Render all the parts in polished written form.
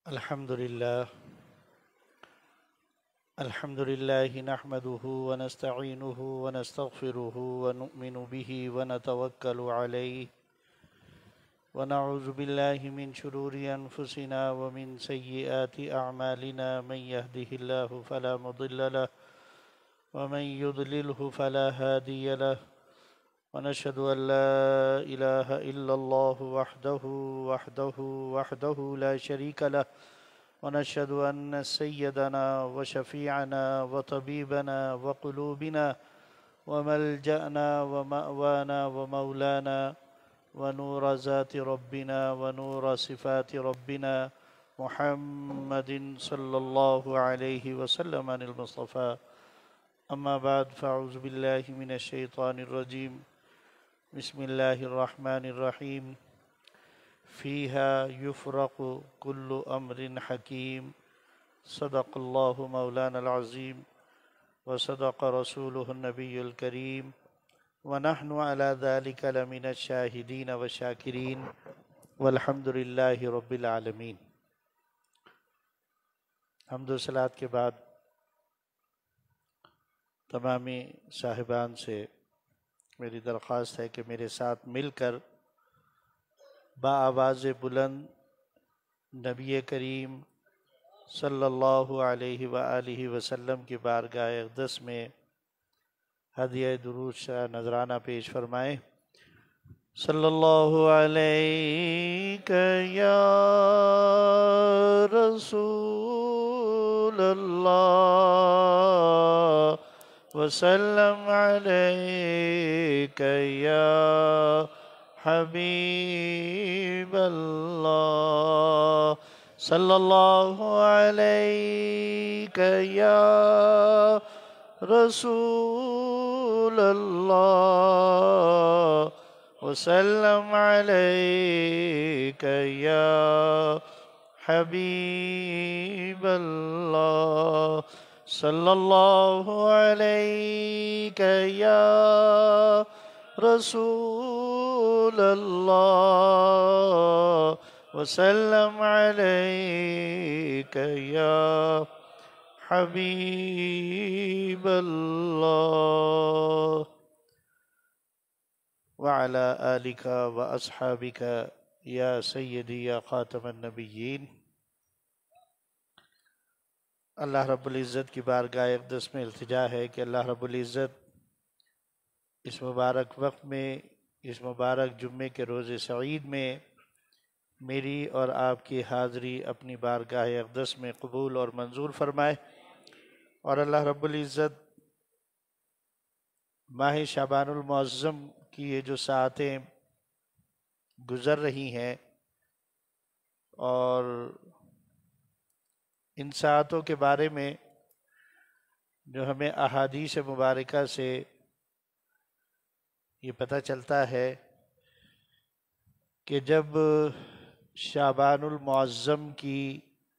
الحمد لله الحمد لله نحمده ونستعينه ونستغفره ونؤمن به ونتوكل عليه ونعوذ بالله من شرور أنفسنا ومن سيئات أعمالنا من يهده الله فلا مضل له ومن يضلله فلا هادي له ونشهد أن لا إله إلا الله وحده لا شريك له ونشهد أن سيدنا وشفيعنا وطبيبنا وقلوبنا وملجأنا ومأوانا ومولانا ونور ذات ربنا ونور صفات ربنا محمد صلى الله عليه وسلم عن المصطفى أما بعد فأعوذ بالله من الشيطان الرجيم بسم الله الرحمن الرحيم فيها يفرق كل أمر حكيم صدق الله مولانا العظيم وصدق رسوله النبي الكريم ونحن على ذلك لمن الشاهدين والشاكرين والحمد لله رب العالمين۔ حمد و صلات کے بعد تمامی صاحبان سے میری درخواست ہے کہ میرے ساتھ مل کر بآواز بلند نبی کریم صلی اللہ علیہ وآلہ وسلم کی بارگاہ اقدس میں ہدیہ درود شاہ نذرانہ پیش فرمائیں۔ صلی اللہ علیک یا رسول اللہ وسلم علیک یا حبیب اللہ صلی اللہ علیک یا رسول اللہ وسلم علیک یا حبیب اللہ صلی اللہ علیک یا رسول اللہ وسلم علیک یا حبیب اللہ وعلی آلک واصحابک یا سیدی یا خاتم النبیین۔ اللہ رب العزت کی بارگاہ اقدس میں التجا ہے کہ اللہ رب العزت اس مبارک وقت میں، اس مبارک جمعے کے روز سعید میں میری اور آپ کی حاضری اپنی بارگاہ اقدس میں قبول اور منظور فرمائے، اور اللہ رب العزت ماہ شعبان المعظم کی یہ جو ساعتیں گزر رہی ہیں اور ان ساعتوں کے بارے میں جو ہمیں احادیث مبارکہ سے یہ پتہ چلتا ہے کہ جب شعبان المعظم کی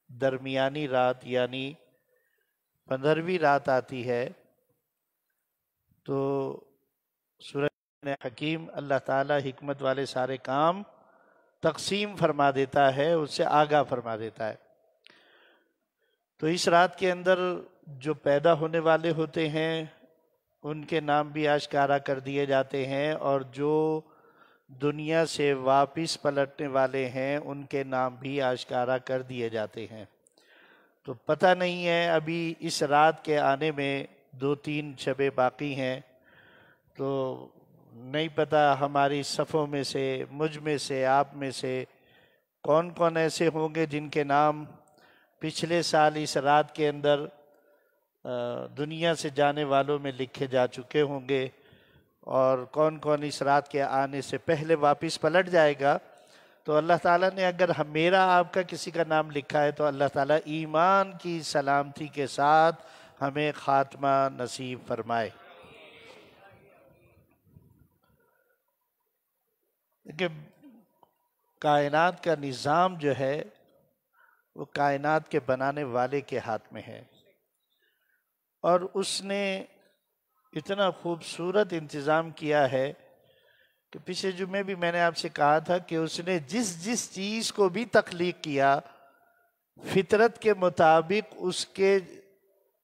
درمیانی رات یعنی 15ویں رات آتی ہے تو سورہ حکیم اللہ تعالیٰ حکمت والے سارے کام تقسیم فرما دیتا ہے، اس سے آگاہ فرما دیتا ہے۔ تو اس رات کے اندر جو پیدا ہونے والے ہوتے ہیں ان کے نام بھی آشکارا کر دیے جاتے ہیں، اور جو دنیا سے واپس پلٹنے والے ہیں ان کے نام بھی آشکارا کر دیے جاتے ہیں۔ تو پتہ نہیں ہے، ابھی اس رات کے آنے میں 2-3 شبیں باقی ہیں، تو نہیں پتہ ہماری صفوں میں سے، مجھ میں سے، آپ میں سے کون کون ایسے ہوں گے جن کے نام پچھلے سال اس رات کے اندر دنیا سے جانے والوں میں لکھے جا چکے ہوں گے، اور کون کون اس رات کے آنے سے پہلے واپس پلٹ جائے گا۔ تو اللہ تعالیٰ نے اگر میرا آپ کا کسی کا نام لکھا ہے تو اللہ تعالیٰ ایمان کی سلامتی کے ساتھ ہمیں خاتمہ نصیب فرمائے۔ کہ کائنات کا نظام جو ہے وہ کائنات کے بنانے والے کے ہاتھ میں ہے، اور اس نے اتنا خوبصورت انتظام کیا ہے کہ پچھلے جمعے بھی میں نے آپ سے کہا تھا کہ اس نے جس جس چیز کو بھی تخلیق کیا فطرت کے مطابق اس کے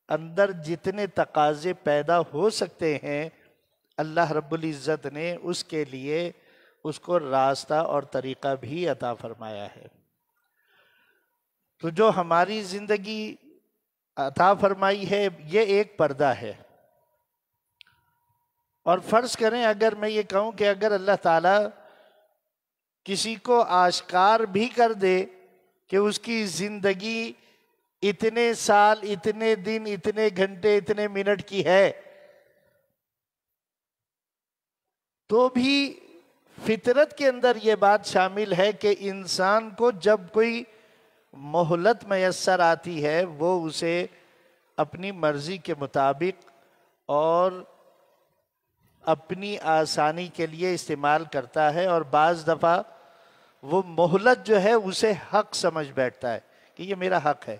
اندر جتنے تقاضے پیدا ہو سکتے ہیں اللہ رب العزت نے اس کے لیے اس کو راستہ اور طریقہ بھی عطا فرمایا ہے۔ تو جو ہماری زندگی عطا فرمائی ہے یہ ایک پردہ ہے، اور فرض کریں اگر میں یہ کہوں کہ اگر اللہ تعالیٰ کسی کو آشکار بھی کر دے کہ اس کی زندگی اتنے سال، اتنے دن، اتنے گھنٹے، اتنے منٹ کی ہے، تو بھی فطرت کے اندر یہ بات شامل ہے کہ انسان کو جب کوئی مہلت میسر آتی ہے وہ اسے اپنی مرضی کے مطابق اور اپنی آسانی کے لیے استعمال کرتا ہے، اور بعض دفعہ وہ مہلت جو ہے اسے حق سمجھ بیٹھتا ہے کہ یہ میرا حق ہے۔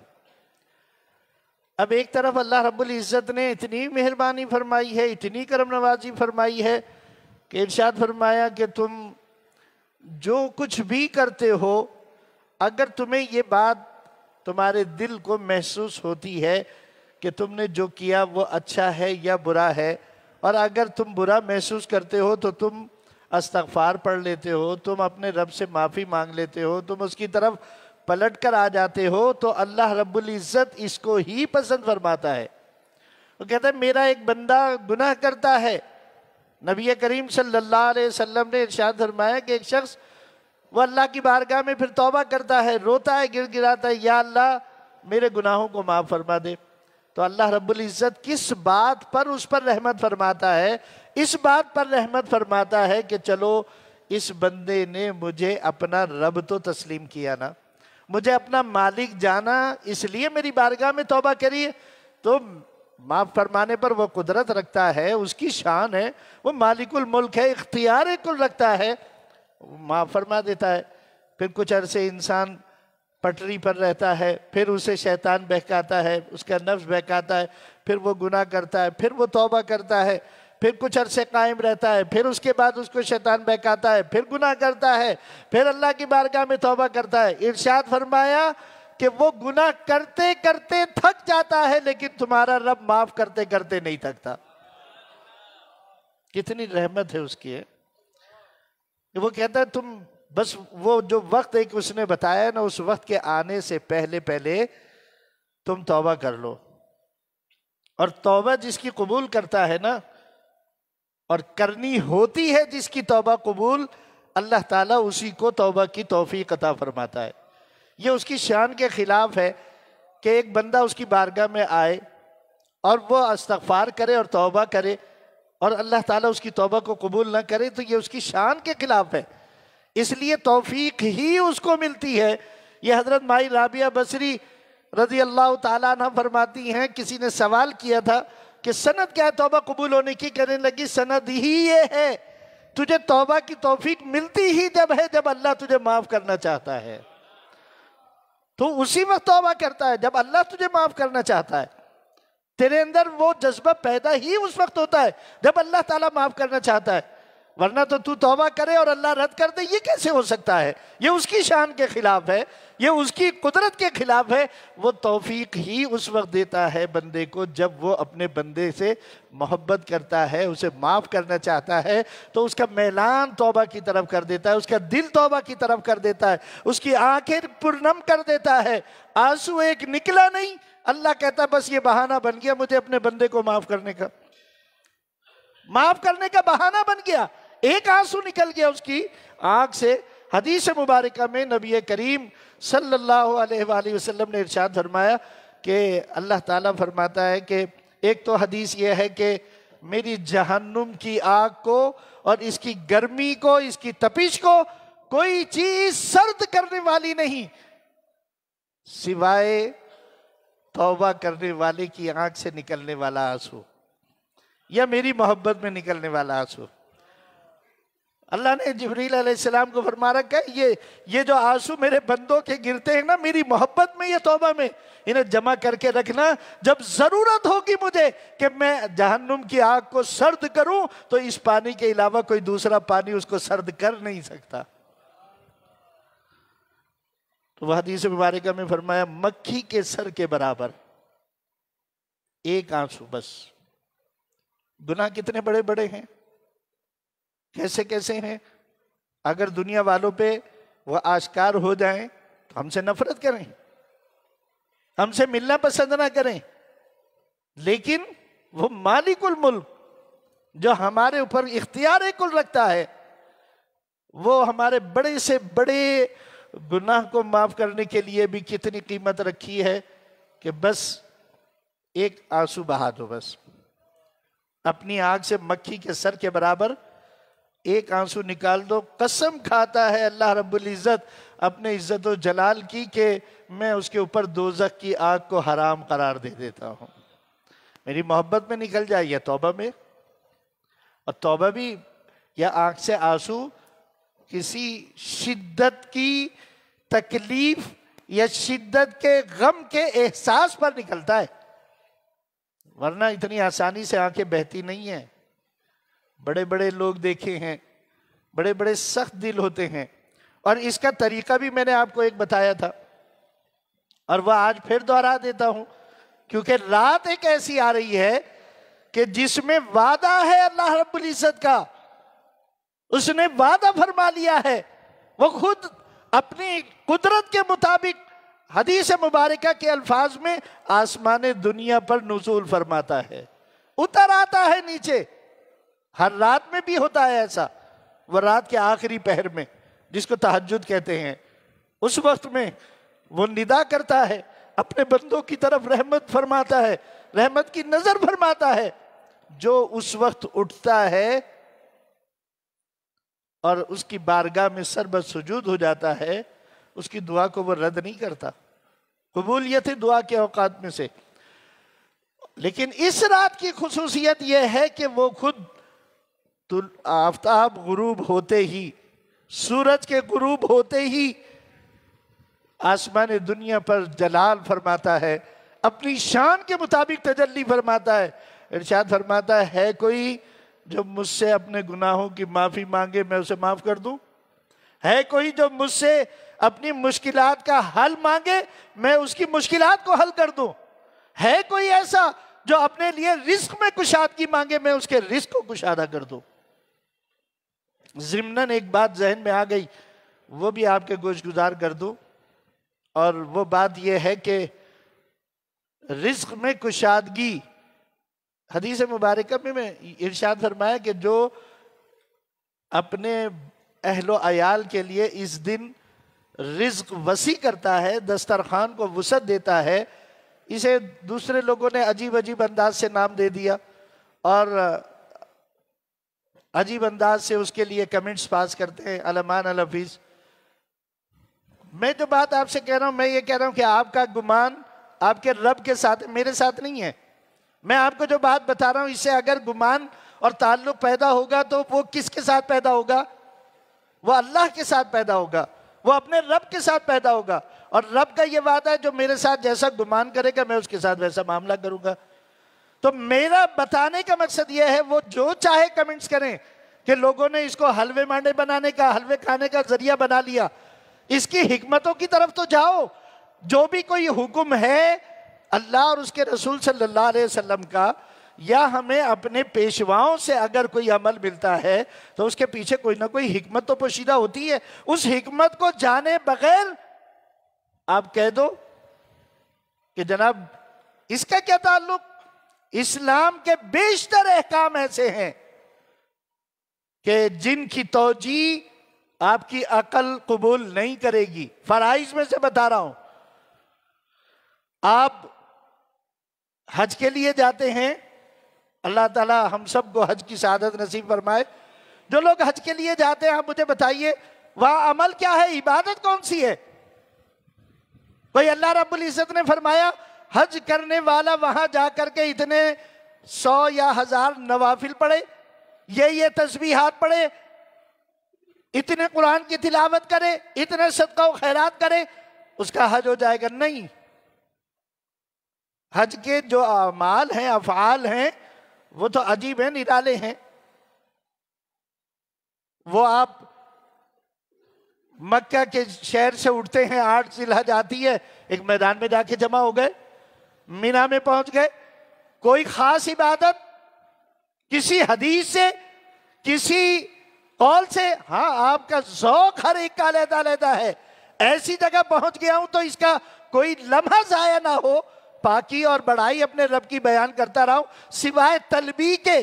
اب ایک طرف اللہ رب العزت نے اتنی مہربانی فرمائی ہے، اتنی کرم نوازی فرمائی ہے کہ ارشاد فرمایا کہ تم جو کچھ بھی کرتے ہو، اگر تمہیں یہ بات تمہارے دل کو محسوس ہوتی ہے کہ تم نے جو کیا وہ اچھا ہے یا برا ہے، اور اگر تم برا محسوس کرتے ہو تو تم استغفار پڑھ لیتے ہو، تم اپنے رب سے معافی مانگ لیتے ہو، تم اس کی طرف پلٹ کر آ جاتے ہو، تو اللہ رب العزت اس کو ہی پسند فرماتا ہے۔ وہ کہتا ہے میرا ایک بندہ گناہ کرتا ہے، نبی کریم صلی اللہ علیہ وسلم نے ارشاد فرمایا کہ ایک شخص وہ اللہ کی بارگاہ میں پھر توبہ کرتا ہے، روتا ہے، گر گراتا ہے، یا اللہ میرے گناہوں کو معاف فرما دے، تو اللہ رب العزت کس بات پر اس پر رحمت فرماتا ہے؟ اس بات پر رحمت فرماتا ہے کہ چلو اس بندے نے مجھے اپنا رب تو تسلیم کیا نا، مجھے اپنا مالک جانا، اس لیے میری بارگاہ میں توبہ کری ہے، تو معاف فرمانے پر وہ قدرت رکھتا ہے، اس کی شان ہے، وہ مالک الملک ہے، اختیار کل رکھتا ہے، معاف فرما دیتا ہے۔ پھر کچھ عرصے انسان پٹری پر رہتا ہے، پھر اسے شیطان بہکاتا ہے، اس کا نفس بہکاتا ہے، پھر وہ گناہ کرتا ہے، پھر وہ توبہ کرتا ہے، پھر کچھ عرصے قائم رہتا ہے، پھر اس کے بعد اس کو شیطان بہکاتا ہے، پھر گناہ کرتا ہے، پھر اللہ کی بارگاہ میں توبہ کرتا ہے۔ ارشاد فرمایا کہ وہ گناہ کرتے کرتے تھک جاتا ہے، لیکن تمہارا رب معاف کرتے کرتے نہیں تھکتا۔ کتنی رحمت ہے اس کی ہے۔ وہ کہتا ہے تم بس وہ جو وقت ایک اس نے بتایا نا، اس وقت کے آنے سے پہلے پہلے تم توبہ کر لو، اور توبہ جس کی قبول کرتا ہے نا، اور کرنی ہوتی ہے جس کی توبہ قبول، اللہ تعالیٰ اسی کو توبہ کی توفیق عطا فرماتا ہے۔ یہ اس کی شان کے خلاف ہے کہ ایک بندہ اس کی بارگاہ میں آئے اور وہ استغفار کرے اور توبہ کرے، اور اللہ تعالیٰ اس کی توبہ کو قبول نہ کرے، تو یہ اس کی شان کے خلاف ہے۔ اس لیے توفیق ہی اس کو ملتی ہے۔ یہ حضرت مائی رابعہ بصری رضی اللہ تعالیٰ عنہ فرماتی ہیں، کسی نے سوال کیا تھا کہ سند کیا ہے توبہ قبول ہونے کی؟ کہنے لگی سند ہی یہ ہے، تجھے توبہ کی توفیق ملتی ہی جب ہے جب اللہ تجھے معاف کرنا چاہتا ہے، تو اسی وقت توبہ کرتا ہے جب اللہ تجھے معاف کرنا چاہتا ہے۔ تیرے اندر وہ جذبہ پیدا ہی اس وقت ہوتا ہے جب اللہ تعالیٰ معاف کرنا چاہتا ہے، ورنہ تو توبہ کرے اور اللہ رد کر دے، یہ کیسے ہو سکتا ہے؟ یہ اس کی شان کے خلاف ہے، یہ اس کی قدرت کے خلاف ہے۔ وہ توفیق ہی اس وقت دیتا ہے بندے کو جب وہ اپنے بندے سے محبت کرتا ہے، اسے معاف کرنا چاہتا ہے، تو اس کا میلان توبہ کی طرف کر دیتا ہے، اس کا دل توبہ کی طرف کر دیتا ہے، اس کی آنکھیں پرنم کر دیتا ہے۔ آنسو ایک نکلا نہیں، اللہ کہتا بس یہ بہانہ بن گیا مجھے اپنے بندے کو معاف کرنے کا، معاف کرنے کا بہانہ بن گیا، ایک آنسو نکل گیا اس کی آنکھ سے۔ حدیث مبارکہ میں نبی کریم صلی اللہ علیہ وآلہ وسلم نے ارشاد فرمایا کہ اللہ تعالیٰ فرماتا ہے کہ ایک تو حدیث یہ ہے کہ میری جہنم کی آگ کو اور اس کی گرمی کو، اس کی تپش کو کوئی چیز سرد کرنے والی نہیں سوائے توبہ کرنے والے کی آنکھ سے نکلنے والا آنسو، یا میری محبت میں نکلنے والا آنسو۔ اللہ نے جبریل علیہ السلام کو فرما رکھا ہے یہ جو آنسو میرے بندوں کے گرتے ہیں نا، میری محبت میں، یہ توبہ میں، انہیں جمع کر کے رکھنا، جب ضرورت ہوگی مجھے کہ میں جہنم کی آگ کو سرد کروں تو اس پانی کے علاوہ کوئی دوسرا پانی اس کو سرد کر نہیں سکتا۔ تو وہ حدیث مبارکہ میں فرمایا مکھی کے سر کے برابر ایک آنسو بس. گناہ کتنے بڑے بڑے ہیں، کیسے کیسے ہیں. اگر دنیا والوں پہ وہ آشکار ہو جائیں تو ہم سے نفرت کریں، ہم سے ملنا پسند نہ کریں، لیکن وہ مالک الملک جو ہمارے اوپر اختیار کل رکھتا ہے، وہ ہمارے بڑے سے بڑے گناہ کو معاف کرنے کے لیے بھی کتنی قیمت رکھی ہے کہ بس ایک آنسو بہا دو. بس اپنی آنکھ سے مکھی کے سر کے برابر ایک آنسو نکال دو. قسم کھاتا ہے اللہ رب العزت اپنے عزت و جلال کی کہ میں اس کے اوپر دوزخ کی آگ کو حرام قرار دے دیتا ہوں. میری محبت میں نکل جائے یا توبہ میں. اور توبہ بھی یا آنکھ سے آنسو کسی شدت کی تکلیف یا شدت کے غم کے احساس پر نکلتا ہے، ورنہ اتنی آسانی سے آنکھیں بہتی نہیں ہیں. بڑے بڑے لوگ دیکھے ہیں، بڑے بڑے سخت دل ہوتے ہیں. اور اس کا طریقہ بھی میں نے آپ کو ایک بتایا تھا اور وہ آج پھر دوہرا دیتا ہوں، کیونکہ رات ایک ایسی آ رہی ہے کہ جس میں وعدہ ہے اللہ رب العزت کا. اس نے وعدہ فرما لیا ہے، وہ خود اپنی قدرت کے مطابق حدیث مبارکہ کے الفاظ میں آسمان دنیا پر نزول فرماتا ہے، اتر آتا ہے نیچے. ہر رات میں بھی ہوتا ہے ایسا. وہ رات کے آخری پہر میں جس کو تہجد کہتے ہیں، اس وقت میں وہ ندا کرتا ہے، اپنے بندوں کی طرف رحمت فرماتا ہے، رحمت کی نظر فرماتا ہے. جو اس وقت اٹھتا ہے اور اس کی بارگاہ میں سر بر سجود ہو جاتا ہے، اس کی دعا کو وہ رد نہیں کرتا. قبولیت دعا کے اوقات میں سے. لیکن اس رات کی خصوصیت یہ ہے کہ وہ خود آفتاب غروب ہوتے ہی، سورج کے غروب ہوتے ہی آسمان دنیا پر جلال فرماتا ہے، اپنی شان کے مطابق تجلی فرماتا ہے. ارشاد فرماتا ہے کوئی جو مجھ سے اپنے گناہوں کی معافی مانگے میں اسے معاف کر دوں؟ ہے کوئی جو مجھ سے اپنی مشکلات کا حل مانگے میں اس کی مشکلات کو حل کر دوں؟ ہے کوئی ایسا جو اپنے لیے رزق میں کشادگی مانگے میں اس کے رزق کو کشادہ کر دوں؟ ضمناً ایک بات ذہن میں آ گئی، وہ بھی آپ کے گوش گزار کر دوں. اور وہ بات یہ ہے کہ رزق میں کشادگی، حدیث مبارکہ میں ارشاد فرمایا کہ جو اپنے اہل و عیال کے لیے اس دن رزق وسیع کرتا ہے، دسترخوان کو وسعت دیتا ہے، اسے دوسرے لوگوں نے عجیب عجیب انداز سے نام دے دیا اور عجیب انداز سے اس کے لیے کمنٹس پاس کرتے ہیں، علمان الحفیظ. میں جو بات آپ سے کہہ رہا ہوں، میں یہ کہہ رہا ہوں کہ آپ کا گمان آپ کے رب کے ساتھ میرے ساتھ نہیں ہے. میں آپ کو جو بات بتا رہا ہوں اس سے اگر گمان اور تعلق پیدا ہوگا تو وہ کس کے ساتھ پیدا ہوگا؟ وہ اللہ کے ساتھ پیدا ہوگا، وہ اپنے رب کے ساتھ پیدا ہوگا. اور رب کا یہ وعدہ ہے جو میرے ساتھ جیسا گمان کرے گا میں اس کے ساتھ ویسا معاملہ کروں گا. تو میرا بتانے کا مقصد یہ ہے، وہ جو چاہے کمنٹس کریں کہ لوگوں نے اس کو حلوے مانڈے بنانے کا، حلوے کھانے کا ذریعہ بنا لیا. اس کی حکمتوں کی طرف تو جاؤ. جو بھی کوئی حکم ہے اللہ اور اس کے رسول صلی اللہ علیہ وسلم کا، یا ہمیں اپنے پیشواؤں سے اگر کوئی عمل ملتا ہے تو اس کے پیچھے کوئی نہ کوئی حکمت تو پوشیدہ ہوتی ہے. اس حکمت کو جانے بغیر آپ کہہ دو کہ جناب اس کا کیا تعلق؟ اسلام کے بیشتر احکام ایسے ہیں کہ جن کی توجیہ آپ کی عقل قبول نہیں کرے گی. فرائض میں سے بتا رہا ہوں. آپ حج کے لیے جاتے ہیں، اللہ تعالی ہم سب کو حج کی سعادت نصیب فرمائے. جو لوگ حج کے لیے جاتے ہیں آپ مجھے بتائیے وہاں عمل کیا ہے، عبادت کون سی ہے؟ کوئی اللہ رب العزت نے فرمایا حج کرنے والا وہاں جا کر کے اتنے 100 یا 1000 نوافل پڑھے، یہ تسبیحات پڑھے، اتنے قرآن کی تلاوت کرے، اتنے صدقہ و خیرات کرے، اس کا حج ہو جائے گا؟ نہیں. حج کے جو اعمال ہیں، افعال ہیں، وہ تو عجیب ہیں، نرالے ہیں. وہ آپ مکہ کے شہر سے اٹھتے ہیں، 8 ذی الحج آتی ہے، ایک میدان میں جا کے جمع ہو گئے، مینا میں پہنچ گئے. کوئی خاص عبادت کسی حدیث سے، کسی قول سے، ہاں آپ کا ذوق ہر ایک کا علیحدہ علیحدہ ہے. ایسی جگہ پہنچ گیا ہوں تو اس کا کوئی لمحہ ضائع نہ ہو، پاکی اور بڑائی اپنے رب کی بیان کرتا رہا ہوں، سوائے تلبیح کے،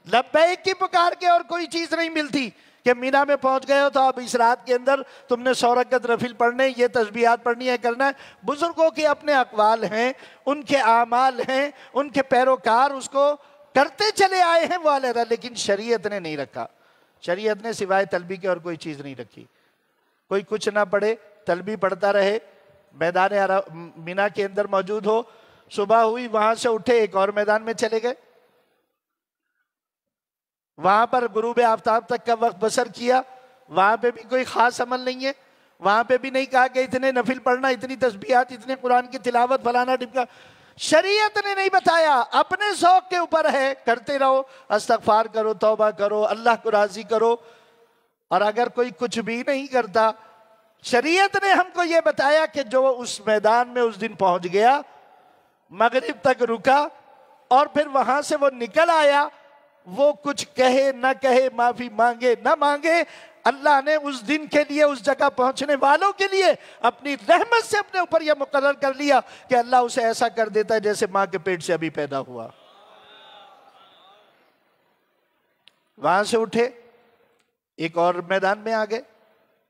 لبیک کی پکار کے اور کوئی چیز نہیں ملتی. کہ مینا میں پہنچ گئے ہو تو اب اس رات کے اندر تم نے 100 رکعت نفل پڑھنے، یہ تسبیحات پڑھنی ہے، کرنا ہے. بزرگوں کے اپنے اقوال ہیں، ان کے اعمال ہیں، ان کے پیروکار اس کو کرتے چلے آئے ہیں، وہ علیحدہ. لیکن شریعت نے نہیں رکھا. شریعت نے سوائے تلبیح کے اور کوئی چیز نہیں رکھی. کوئی کچھ نہ پڑھے، تلبیح پڑھتا رہے، میدان مینا کے اندر موجود ہو. صبح ہوئی، وہاں سے اٹھے، ایک اور میدان میں چلے گئے، وہاں پر غروب آفتاب تک کا وقت بسر کیا. وہاں پہ بھی کوئی خاص عمل نہیں ہے، وہاں پہ بھی نہیں کہا کہ اتنے نفل پڑھنا، اتنی تسبیحات، اتنے قرآن کی تلاوت، فلانا ڈمکا. شریعت نے نہیں بتایا، اپنے ذوق کے اوپر ہے، کرتے رہو، استغفار کرو، توبہ کرو، اللہ کو راضی کرو. اور اگر کوئی کچھ بھی نہیں کرتا، شریعت نے ہم کو یہ بتایا کہ جو اس میدان میں اس دن پہنچ گیا، مغرب تک رکا اور پھر وہاں سے وہ نکل آیا، وہ کچھ کہے نہ کہے، معافی مانگے نہ مانگے، اللہ نے اس دن کے لیے، اس جگہ پہنچنے والوں کے لیے اپنی رحمت سے اپنے اوپر یہ مقرر کر لیا کہ اللہ اسے ایسا کر دیتا ہے جیسے ماں کے پیٹ سے ابھی پیدا ہوا. وہاں سے اٹھے، ایک اور میدان میں آ گئے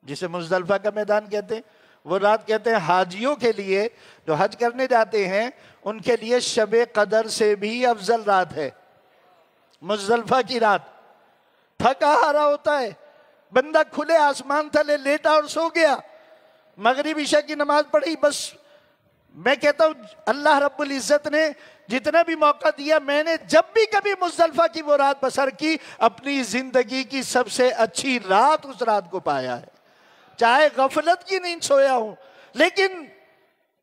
جسے مزدلفہ کا میدان کہتے ہیں. وہ رات کہتے ہیں حاجیوں کے لیے جو حج کرنے جاتے ہیں، ان کے لیے شب قدر سے بھی افضل رات ہے مزدلفہ کی رات. تھکا ہارا ہوتا ہے بندہ، کھلے آسمان تلے لیٹا اور سو گیا، مغرب عشاء کی نماز پڑھی. بس میں کہتا ہوں اللہ رب العزت نے جتنا بھی موقع دیا، میں نے جب بھی کبھی مزدلفہ کی وہ رات بسر کی، اپنی زندگی کی سب سے اچھی رات اس رات کو پایا ہے. چاہے غفلت کی نیند سویا ہوں، لیکن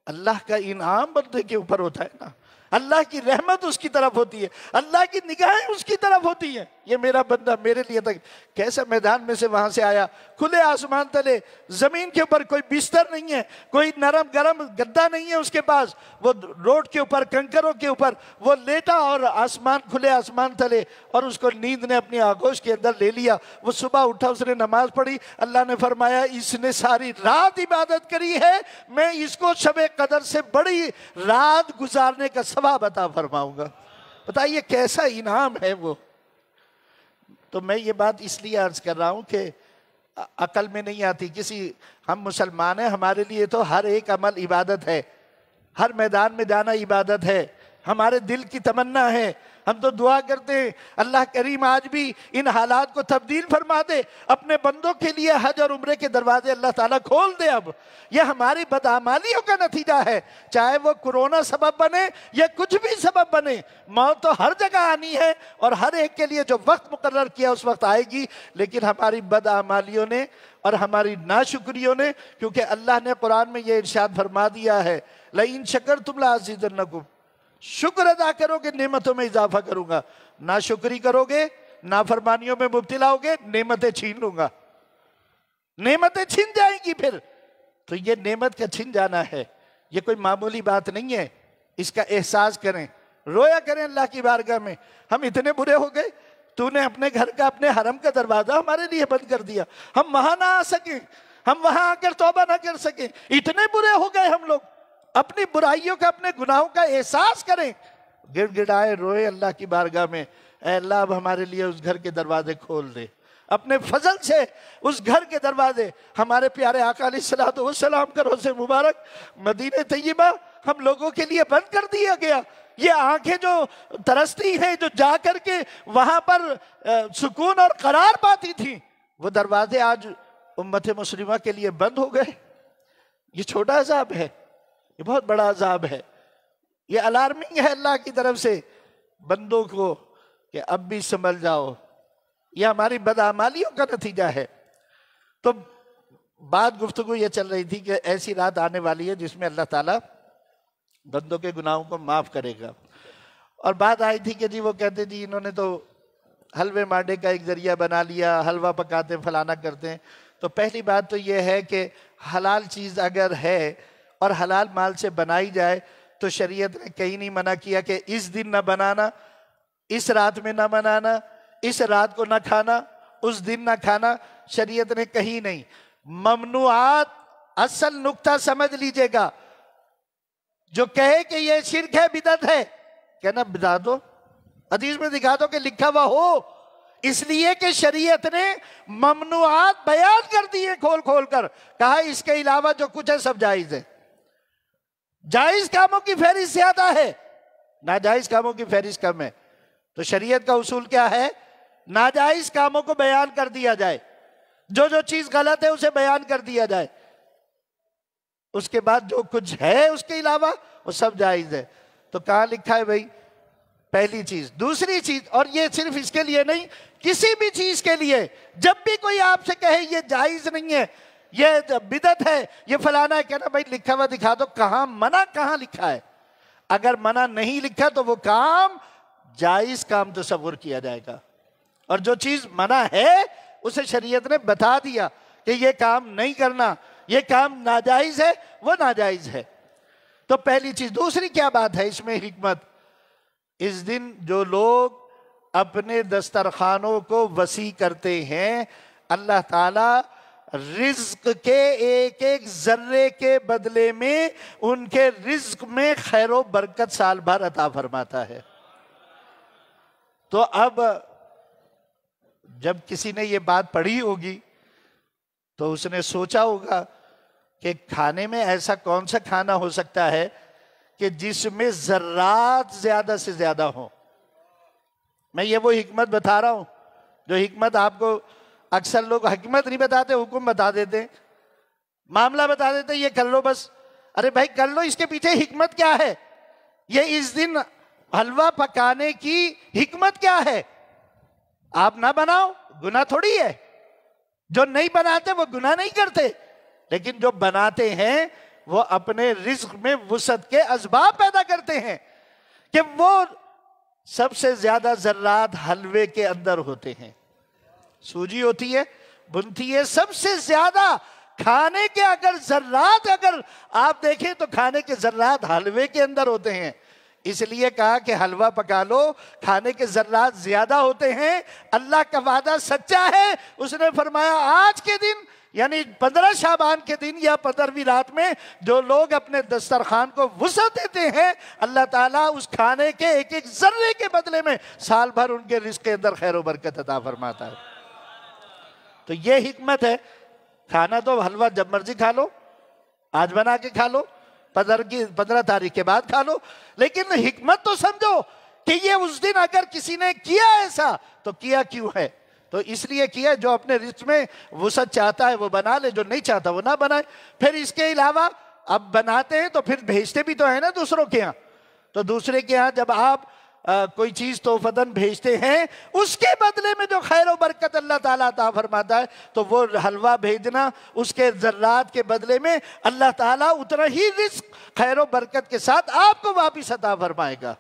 اللہ کا انعام بندے کے اوپر ہوتا ہے نا، اللہ کی رحمت اس کی طرف ہوتی ہے، اللہ کی نگاہیں اس کی طرف ہوتی ہیں. یہ میرا بندہ میرے لیے تک کیسے میدان میں سے وہاں سے آیا، کھلے آسمان تلے، زمین کے اوپر کوئی بستر نہیں ہے، کوئی نرم گرم گدا نہیں ہے اس کے پاس، وہ روڈ کے اوپر، کنکروں کے اوپر وہ لیٹا اور آسمان، کھلے آسمان تلے، اور اس کو نیند نے اپنی آغوش کے اندر لے لیا. وہ صبح اٹھا، اس نے نماز پڑھی، اللہ نے فرمایا اس نے ساری رات عبادت کری ہے، میں اس کو شب قدر سے بڑی رات گزارنے کا ثواب عطا فرماؤں گا. بتائیے کیسا انعام ہے وہ. تو میں یہ بات اس لیے عرض کر رہا ہوں کہ عقل میں نہیں آتی. ہم مسلمان ہیں، ہمارے لیے تو ہر ایک عمل عبادت ہے، ہر میدان میں جانا عبادت ہے، ہمارے دل کی تمنا ہے. ہم تو دعا کرتے ہیں اللہ کریم آج بھی ان حالات کو تبدیل فرما دے، اپنے بندوں کے لیے حج اور عمرے کے دروازے اللہ تعالیٰ کھول دے. اب یہ ہماری بدعمالیوں کا نتیجہ ہے، چاہے وہ کورونا سبب بنے یا کچھ بھی سبب بنے، موت تو ہر جگہ آنی ہے اور ہر ایک کے لیے جو وقت مقرر کیا اس وقت آئے گی. لیکن ہماری بدعمالیوں نے اور ہماری ناشکریوں نے، کیونکہ اللہ نے قرآن میں یہ ارشاد فرما دیا ہے لَإِن شَكَرْتُمْ لَأَزِيدَنَّكُمْ، شکر ادا کرو کہ نعمتوں میں اضافہ کروں گا، ناشکری کرو گے، نافرمانیوں میں مبتلا ہوگے، نعمتیں چھین لوں گا، نعمتیں چھن جائیں گی. پھر تو یہ نعمت کا چھن جانا ہے، یہ کوئی معمولی بات نہیں ہے. اس کا احساس کریں، رویا کریں اللہ کی بارگاہ میں. ہم اتنے برے ہو گئے، تو نے اپنے گھر کا، اپنے حرم کا دروازہ ہمارے لیے بند کر دیا، ہم وہاں نہ آ سکیں، ہم وہاں آ کر توبہ نہ کر سکیں. اتنے برے ہو گئے ہم لوگ. اپنی برائیوں کا، اپنے گناہوں کا احساس کریں، گڑ گڑائے روئے اللہ کی بارگاہ میں، اے اللہ اب ہمارے لیے اس گھر کے دروازے کھول دے، اپنے فضل سے اس گھر کے دروازے. ہمارے پیارے آقا علیہ السلام کا روضہ مبارک مدینہ طیبہ ہم لوگوں کے لیے بند کر دیا گیا. یہ آنکھیں جو ترستی ہیں، جو جا کر کے وہاں پر سکون اور قرار پاتی تھیں، وہ دروازے آج امت مسلمہ کے لیے بند ہو گئے. یہ چھوٹا عذاب ہے، یہ بہت بڑا عذاب ہے. یہ الارمنگ ہے اللہ کی طرف سے بندوں کو کہ اب بھی سنبھل جاؤ. یہ ہماری بدعمالیوں کا نتیجہ ہے. تو بات گفتگو یہ چل رہی تھی کہ ایسی رات آنے والی ہے جس میں اللہ تعالیٰ بندوں کے گناہوں کو معاف کرے گا. اور بات آئی تھی کہ جی وہ کہتے جی انہوں نے تو حلوے مانڈے کا ایک ذریعہ بنا لیا، حلوہ پکاتے ہیں، فلانا کرتے ہیں. تو پہلی بات تو یہ ہے کہ حلال چیز اگر ہے اور حلال مال سے بنائی جائے تو شریعت نے کہیں نہیں منع کیا کہ اس دن نہ بنانا، اس رات میں نہ بنانا، اس رات کو نہ کھانا، اس دن نہ کھانا، شریعت نے کہیں نہیں۔ ممنوعات اصل نقطہ سمجھ لیجئے گا، جو کہے کہ یہ شرک ہے، بدعت ہے، کہنا بتا دو، حدیث میں دکھا دو کہ لکھا ہوا ہو۔ اس لیے کہ شریعت نے ممنوعات بیان کر دیے کھول کھول کر، کہا اس کے علاوہ جو کچھ ہے سب جائز ہے۔ جائز کاموں کی فہرست زیادہ ہے، ناجائز کاموں کی فہرست کم ہے۔ تو شریعت کا اصول کیا ہے؟ ناجائز کاموں کو بیان کر دیا جائے، جو جو چیز غلط ہے اسے بیان کر دیا جائے، اس کے بعد جو کچھ ہے اس کے علاوہ وہ سب جائز ہے۔ تو کہاں لکھا ہے بھائی؟ پہلی چیز۔ دوسری چیز، اور یہ صرف اس کے لیے نہیں، کسی بھی چیز کے لیے جب بھی کوئی آپ سے کہے یہ جائز نہیں ہے، یہ بدعت ہے، یہ فلانا ہے، کہنا بھائی لکھا ہوا دکھا دو، کہاں منع کہاں لکھا ہے؟ اگر منع نہیں لکھا تو وہ کام جائز کام تصور کیا جائے گا، اور جو چیز منع ہے اسے شریعت نے بتا دیا کہ یہ کام نہیں کرنا، یہ کام ناجائز ہے، وہ ناجائز ہے۔ تو پہلی چیز۔ دوسری کیا بات ہے اس میں حکمت؟ اس دن جو لوگ اپنے دسترخوانوں کو وسیع کرتے ہیں، اللہ تعالیٰ رزق کے ایک ایک ذرے کے بدلے میں ان کے رزق میں خیر و برکت سال بھر عطا فرماتا ہے۔ تو اب جب کسی نے یہ بات پڑھی ہوگی تو اس نے سوچا ہوگا کہ کھانے میں ایسا کون سا کھانا ہو سکتا ہے کہ جس میں ذرات زیادہ سے زیادہ ہوں۔ میں یہ وہ حکمت بتا رہا ہوں جو حکمت آپ کو اکثر لوگ حکمت نہیں بتاتے، حکم بتا دیتے، معاملہ بتا دیتے، یہ کر لو بس۔ ارے بھائی کر لو، اس کے پیچھے حکمت کیا ہے؟ یہ اس دن حلوہ پکانے کی حکمت کیا ہے؟ آپ نہ بناؤ، گناہ تھوڑی ہے۔ جو نہیں بناتے وہ گناہ نہیں کرتے، لیکن جو بناتے ہیں وہ اپنے رزق میں وسعت کے اسباب پیدا کرتے ہیں کہ وہ سب سے زیادہ ذرات حلوے کے اندر ہوتے ہیں۔ سوجی ہوتی ہے، بنتی ہے، سب سے زیادہ کھانے کے اگر ذرات اگر آپ دیکھیں تو کھانے کے ذرات حلوے کے اندر ہوتے ہیں۔ اس لیے کہا کہ حلوہ پکا لو، کھانے کے ذرات زیادہ ہوتے ہیں۔ اللہ کا وعدہ سچا ہے، اس نے فرمایا آج کے دن یعنی 15 شعبان کے دن یا 15ویں رات میں جو لوگ اپنے دسترخوان کو وسعت دیتے ہیں، اللہ تعالیٰ اس کھانے کے ایک ایک ذرے کے بدلے میں سال بھر ان کے رزق کے اندر خیر و برکت عطا فرماتا ہے۔ تو یہ حکمت ہے۔ کھانا تو حلوہ جب مرضی کھا لو، آج بنا کے کھا لو، 15 تاریخ کے بعد کھا لو، لیکن حکمت تو سمجھو کہ یہ اس دن اگر کسی نے کیا ایسا تو کیا کیوں ہے؟ تو اس لیے کیا جو اپنے رزق میں وسعت چاہتا ہے وہ بنا لے، جو نہیں چاہتا وہ نہ بنائے۔ پھر اس کے علاوہ اب بناتے ہیں تو پھر بھیجتے بھی تو ہیں نا دوسروں کے ہاں۔ تو دوسرے کے ہاں جب آپ کوئی چیز تحفتاً بھیجتے ہیں، اس کے بدلے میں جو خیر و برکت اللہ تعالیٰ عطا فرماتا ہے، تو وہ حلوہ بھیجنا اس کے ذرات کے بدلے میں اللہ تعالیٰ اتنا ہی رزق خیر و برکت کے ساتھ آپ کو واپس عطا فرمائے گا۔